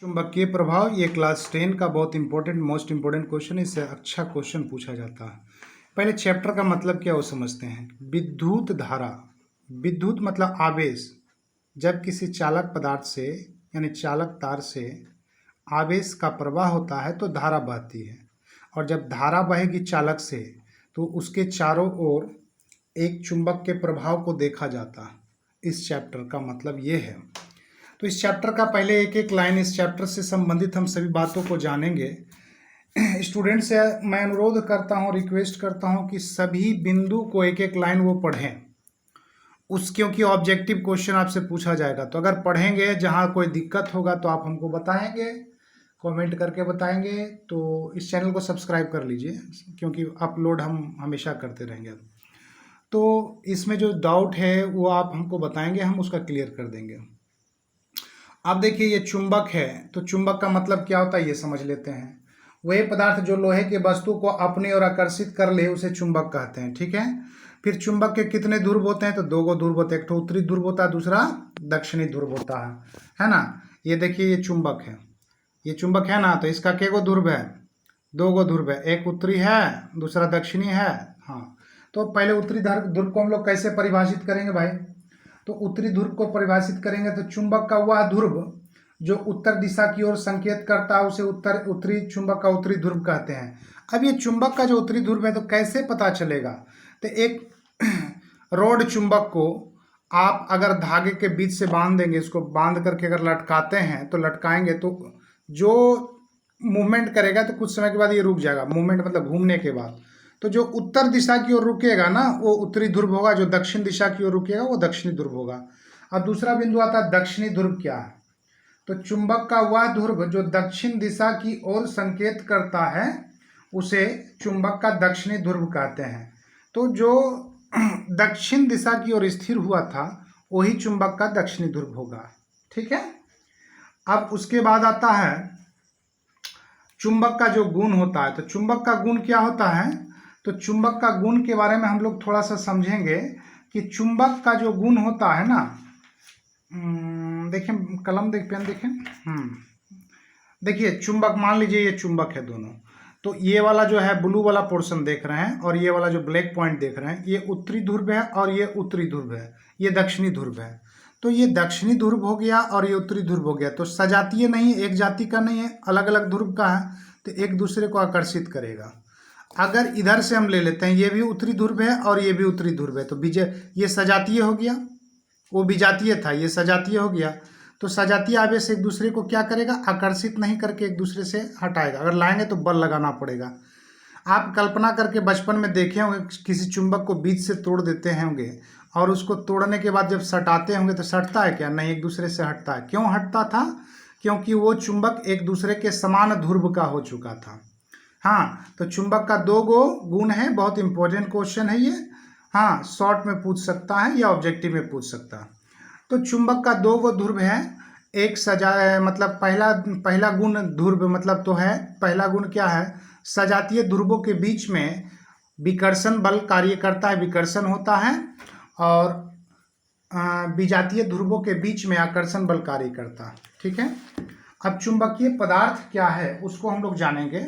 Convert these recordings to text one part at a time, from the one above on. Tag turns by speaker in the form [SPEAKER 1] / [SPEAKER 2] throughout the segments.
[SPEAKER 1] चुंबकीय प्रभाव ये क्लास 10 का बहुत इंपॉर्टेंट मोस्ट इंपॉर्टेंट क्वेश्चन। इससे अच्छा क्वेश्चन पूछा जाता है। पहले चैप्टर का मतलब क्या वो समझते हैं। विद्युत धारा, विद्युत मतलब आवेश। जब किसी चालक पदार्थ से यानी चालक तार से आवेश का प्रवाह होता है तो धारा बहती है, और जब धारा बहेगी चालक से तो उसके चारों ओर एक चुंबक के प्रभाव को देखा जाता है। इस चैप्टर का मतलब ये है। तो इस चैप्टर का पहले एक एक लाइन, इस चैप्टर से संबंधित हम सभी बातों को जानेंगे। स्टूडेंट से मैं अनुरोध करता हूं, रिक्वेस्ट करता हूं कि सभी बिंदु को एक एक लाइन वो पढ़ें, क्योंकि ऑब्जेक्टिव क्वेश्चन आपसे पूछा जाएगा। तो अगर पढ़ेंगे, जहां कोई दिक्कत होगा तो आप हमको बताएंगे, कमेंट करके बताएंगे। तो इस चैनल को सब्सक्राइब कर लीजिए, क्योंकि अपलोड हम हमेशा करते रहेंगे। तो इसमें जो डाउट है वो आप हमको बताएंगे, हम उसका क्लियर कर देंगे। अब देखिए, ये चुंबक है, तो चुंबक का मतलब क्या होता है ये समझ लेते हैं। वही पदार्थ जो लोहे के वस्तु को अपनी ओर आकर्षित कर ले उसे चुंबक कहते हैं। ठीक है। फिर चुंबक के कितने ध्रुव होते हैं, तो दो ध्रुव होते हैं। एक तो उत्तरी ध्रुव होता है, दूसरा दक्षिणी ध्रुव होता है ना। ये देखिए, ये चुंबक है, ये चुंबक है ना। तो इसका के गो ध्रुव है, दो गो ध्रुव है, एक उत्तरी है, दूसरा दक्षिणी है। हाँ, तो पहले उत्तरी ध्रुव को हम लोग कैसे परिभाषित करेंगे भाई। तो उत्तरी ध्रुव को परिभाषित करेंगे तो चुंबक का वह ध्रुव जो उत्तर दिशा की ओर संकेत करता है उसे उत्तरी चुंबक का उत्तरी ध्रुव कहते हैं। अब ये चुंबक का जो उत्तरी ध्रुव है तो कैसे पता चलेगा। तो एक रोड चुंबक को आप अगर धागे के बीच से बांध देंगे, इसको बांध करके अगर लटकाते हैं तो लटकाएंगे तो जो मूवमेंट करेगा तो कुछ समय के बाद ये रुक जाएगा। मूवमेंट मतलब घूमने के बाद। तो जो उत्तर दिशा की ओर रुकेगा ना वो उत्तरी ध्रुव होगा, जो दक्षिण दिशा की ओर रुकेगा वो दक्षिणी ध्रुव होगा। अब दूसरा बिंदु आता है दक्षिणी ध्रुव क्या है। तो चुंबक का वह ध्रुव जो दक्षिण दिशा की ओर संकेत करता है उसे चुंबक का दक्षिणी ध्रुव कहते हैं। तो जो दक्षिण दिशा की ओर स्थिर हुआ था वही चुंबक का दक्षिणी ध्रुव होगा। ठीक है। अब उसके बाद आता है चुंबक का जो गुण होता है। तो चुंबक का गुण क्या होता है, तो चुंबक का गुण के बारे में हम लोग थोड़ा सा समझेंगे कि चुंबक का जो गुण होता है ना, देखें कलम, देख पेन देखें। देखिए चुंबक, मान लीजिए ये चुंबक है दोनों। तो ये वाला जो है ब्लू वाला पोर्शन देख रहे हैं और ये वाला जो ब्लैक पॉइंट देख रहे हैं, ये उत्तरी ध्रुव है और ये उत्तरी ध्रुव है, ये दक्षिणी ध्रुव है। तो ये दक्षिणी ध्रुव हो गया और ये उत्तरी ध्रुव हो गया। तो सजातीय नहीं, एक जाति का नहीं है, अलग अलग ध्रुव का है, तो एक दूसरे को आकर्षित करेगा। अगर इधर से हम ले लेते हैं, ये भी उत्तरी ध्रुव है और ये भी उत्तरी ध्रुव है, तो ये सजातीय हो गया, वो विजातीय था, ये सजातीय हो गया। तो सजातीय आवेश एक दूसरे को क्या करेगा, आकर्षित नहीं करके एक दूसरे से हटाएगा। अगर लाएंगे तो बल लगाना पड़ेगा। आप कल्पना करके बचपन में देखे होंगे, किसी चुंबक को बीच से तोड़ देते होंगे और उसको तोड़ने के बाद जब सटाते होंगे तो सटता है क्या, नहीं, एक दूसरे से हटता है। क्यों हटता था, क्योंकि वो चुंबक एक दूसरे के समान ध्रुव का हो चुका था। हाँ, तो चुंबक का दो गो गुण है, बहुत इंपॉर्टेंट क्वेश्चन है ये। हाँ, शॉर्ट में पूछ सकता है या ऑब्जेक्टिव में पूछ सकता है। तो चुंबक का दो गो ध्रुव है, एक मतलब पहला गुण ध्रुव मतलब तो है, पहला गुण क्या है, सजातीय ध्रुवों के बीच में विकर्षण बल कार्य करता है, विकर्षण होता है, और विजातीय ध्रुवों के बीच में आकर्षण बल कार्य करता है। ठीक है। अब चुंबकीय पदार्थ क्या है उसको हम लोग जानेंगे।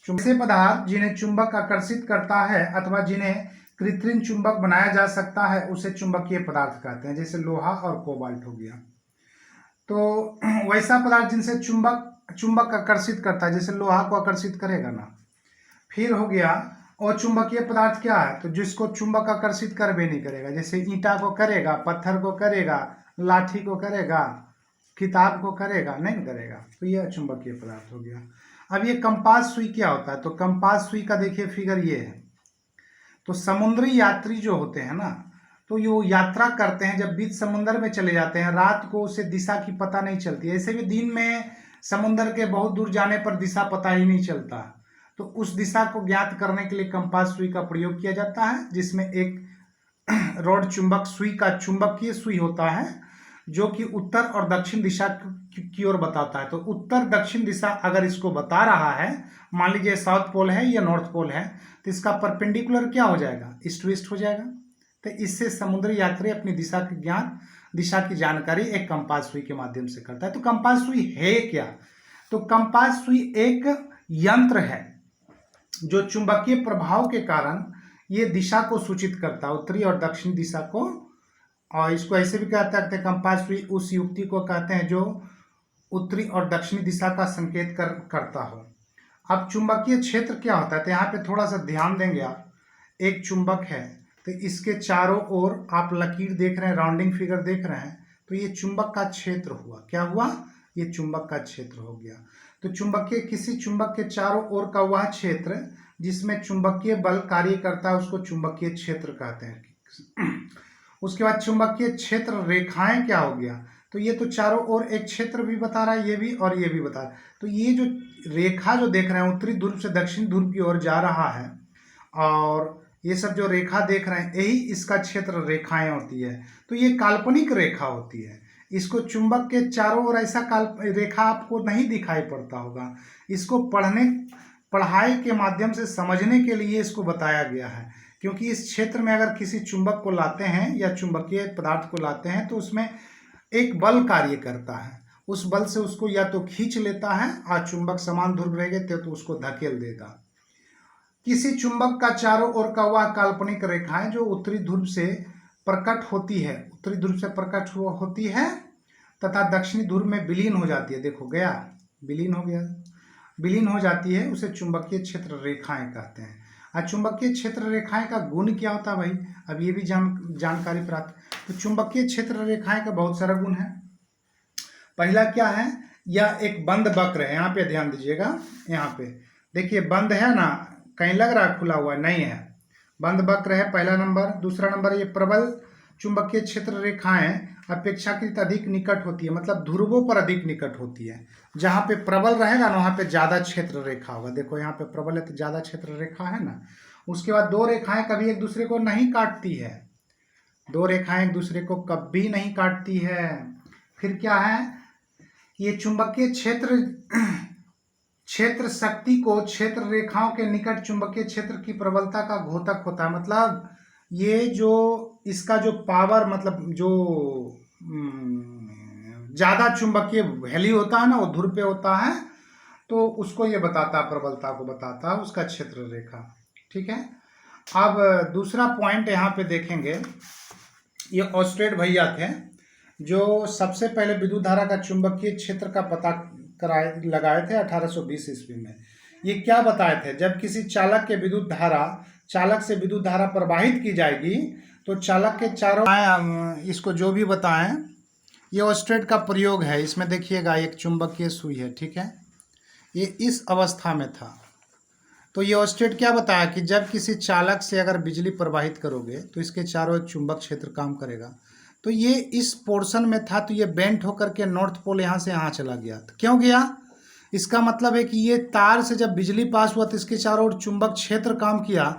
[SPEAKER 1] ऐसे पदार्थ जिन्हें चुंबक आकर्षित करता है अथवा जिन्हें कृत्रिम चुंबक बनाया जा सकता है उसे चुंबकीय पदार्थ कहते हैं। जैसे लोहा और कोबाल्ट हो गया। तो वैसा पदार्थ जिनसे चुंबक आकर्षित करता है, जैसे लोहा को आकर्षित करेगा ना। फिर हो गया और चुंबकीय पदार्थ क्या है, तो जिसको चुंबक आकर्षित कर भी नहीं करेगा, जैसे ईंटा को करेगा, पत्थर को करेगा, लाठी को करेगा, किताब को करेगा, नहीं करेगा, तो यह चुंबकीय पदार्थ हो गया। अब ये कंपास सुई क्या होता है, तो कंपास सुई का देखिए फिगर ये है। तो समुद्री यात्री जो होते हैं ना, तो ये यात्रा करते हैं, जब बीच समुद्र में चले जाते हैं, रात को उसे दिशा की पता नहीं चलती। ऐसे भी दिन में समुद्र के बहुत दूर जाने पर दिशा पता ही नहीं चलता। तो उस दिशा को ज्ञात करने के लिए कंपास सुई का प्रयोग किया जाता है, जिसमें एक रॉड चुंबक सुई का चुंबकीय सुई होता है जो कि उत्तर और दक्षिण दिशा की ओर बताता है। तो उत्तर दक्षिण दिशा अगर इसको बता रहा है, मान लीजिए साउथ पोल है या नॉर्थ पोल है, तो इसका परपेंडिकुलर क्या हो जाएगा, ईस्ट वेस्ट हो जाएगा। तो इससे समुद्री यात्री अपनी दिशा का ज्ञान दिशा की जानकारी एक कंपास सुई के माध्यम से करता है। तो कंपास सुई है क्या? तो कंपास सुई एक यंत्र है जो चुंबकीय प्रभाव के कारण ये दिशा को सूचित करता है, उत्तरी और दक्षिणी दिशा को। और इसको ऐसे भी कहते हैं कंपास सुई उस युक्ति को कहते हैं जो उत्तरी और दक्षिणी दिशा का संकेत करता हो। अब चुंबकीय क्षेत्र क्या होता है, तो यहाँ पे थोड़ा सा ध्यान देंगे आप। एक चुंबक है तो इसके चारों ओर आप लकीर देख रहे हैं, राउंडिंग फिगर देख रहे हैं, तो ये चुंबक का क्षेत्र हुआ। क्या हुआ? ये चुंबक का क्षेत्र हो गया। तो चुंबकीय किसी चुंबक के चारों ओर का वह क्षेत्र जिसमें चुंबकीय बल कार्य करता है उसको चुंबकीय क्षेत्र कहते हैं। उसके बाद चुंबकीय क्षेत्र रेखाएं क्या हो गया, तो ये तो चारों ओर एक क्षेत्र भी बता रहा है, ये भी और ये भी बता रहा है। तो ये जो रेखा जो देख रहे हैं उत्तरी ध्रुव से दक्षिण ध्रुव की ओर जा रहा है, और ये सब जो रेखा देख रहे हैं यही इसका क्षेत्र रेखाएं होती है। तो ये काल्पनिक रेखा होती है। इसको चुंबक के चारों ओर ऐसा रेखा आपको नहीं दिखाई पड़ता होगा। इसको पढ़ाई के माध्यम से समझने के लिए इसको बताया गया है, क्योंकि इस क्षेत्र में अगर किसी चुंबक को लाते हैं या चुंबकीय पदार्थ को लाते हैं तो उसमें एक बल कार्य करता है। उस बल से उसको या तो खींच लेता है और चुंबक समान ध्रुव रहेगा तो उसको धकेल देगा। किसी चुंबक का चारों ओर का वह काल्पनिक रेखाएं जो उत्तरी ध्रुव से प्रकट होती है, उत्तरी ध्रुव से प्रकट होती है तथा दक्षिणी ध्रुव में विलीन हो जाती है। देखो गया, विलीन हो गया, विलीन हो जाती है, उसे चुंबकीय क्षेत्र रेखाएं कहते हैं। और चुंबकीय क्षेत्र रेखाएं का गुण क्या होता है भाई, अब ये भी जानकारी प्राप्त। तो चुंबकीय क्षेत्र रेखाएं का बहुत सारा गुण है। पहला क्या है, यह एक बंद वक्र है। यहाँ पे ध्यान दीजिएगा, यहाँ पे देखिए बंद है ना, कहीं लग रहा है खुला हुआ, नहीं है, बंद वक्र है पहला नंबर। दूसरा नंबर ये प्रबल चुंबकीय क्षेत्र रेखाएं अपेक्षाकृत अधिक निकट होती है, मतलब ध्रुवों पर अधिक निकट होती है। जहाँ पे प्रबल रहेगा ना वहाँ पे ज्यादा क्षेत्र रेखा होगा। देखो यहाँ पे प्रबल है तो ज्यादा क्षेत्र रेखा है ना। उसके बाद दो रेखाएं कभी एक दूसरे को नहीं काटती है, दो रेखाएं एक दूसरे को कभी नहीं काटती है। फिर क्या है, ये चुंबकीय क्षेत्र शक्ति को क्षेत्र रेखाओं के निकट चुंबकीय क्षेत्र की प्रबलता का घोतक होता है। मतलब ये जो इसका जो पावर, मतलब जो ज्यादा चुंबकीय वैल्यू होता है ना वो ध्रुव पे होता है, तो उसको ये बताता है, प्रबलता को बताता है उसका क्षेत्र रेखा। ठीक है। अब दूसरा पॉइंट यहाँ पे देखेंगे, ये ऑस्ट्रेड भैया थे जो सबसे पहले विद्युत धारा का चुंबकीय क्षेत्र का पता लगाए थे 1820 ईस्वी में। ये क्या बताए थे, जब किसी चालक के चालक से विद्युत धारा प्रवाहित की जाएगी तो चालक के चारों, इसको जो भी बताएं, ये ऑस्ट्रेड का प्रयोग है। इसमें देखिएगा एक चुंबकीय सुई है, ठीक है, ये इस अवस्था में था। तो ये ऑस्ट्रेड क्या बताया कि जब किसी चालक से अगर बिजली प्रवाहित करोगे तो इसके चारों एक चुंबक क्षेत्र काम करेगा। तो ये इस पोर्शन में था, तो ये बेंट होकर के नॉर्थ पोल यहाँ से यहाँ चला गया। तो क्यों गया, इसका मतलब है कि ये तार से जब बिजली पास हुआ तो इसके चारों ओर चुंबक क्षेत्र काम किया।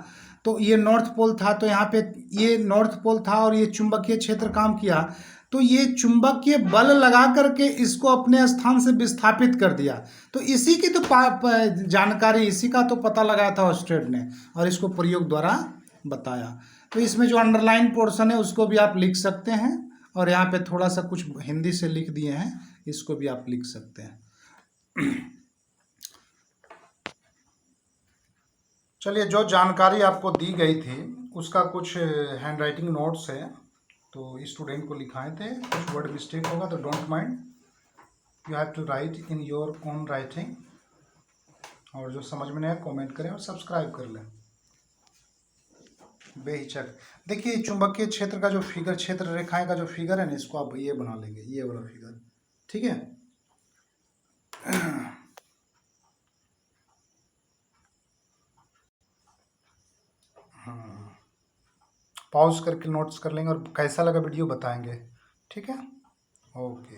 [SPEAKER 1] तो ये नॉर्थ पोल था, तो यहाँ पे ये नॉर्थ पोल था और ये चुंबकीय क्षेत्र काम किया, तो ये चुंबकीय बल लगा करके इसको अपने स्थान से विस्थापित कर दिया। तो इसी की तो जानकारी, इसी का तो पता लगाया था ऑस्ट्रेड ने और इसको प्रयोग द्वारा बताया। तो इसमें जो अंडरलाइन पोर्शन है उसको भी आप लिख सकते हैं, और यहाँ पे थोड़ा सा कुछ हिंदी से लिख दिए हैं, इसको भी आप लिख सकते हैं। चलिए, जो जानकारी आपको दी गई थी उसका कुछ हैंड राइटिंग नोट्स है, तो स्टूडेंट को लिखाए थे। कुछ वर्ड मिस्टेक होगा तो don't mind, you have to write in your own writing. और जो समझ में नहीं आया कमेंट करें और सब्सक्राइब कर लें बेहिचक। देखिए चुंबकीय क्षेत्र का जो फिगर, क्षेत्र रेखाएं का जो फिगर है ना, इसको आप ये बना लेंगे, ये वाला फिगर, ठीक है। पॉज करके नोट्स कर लेंगे और कैसा लगा वीडियो बताएंगे, ठीक है। ओके।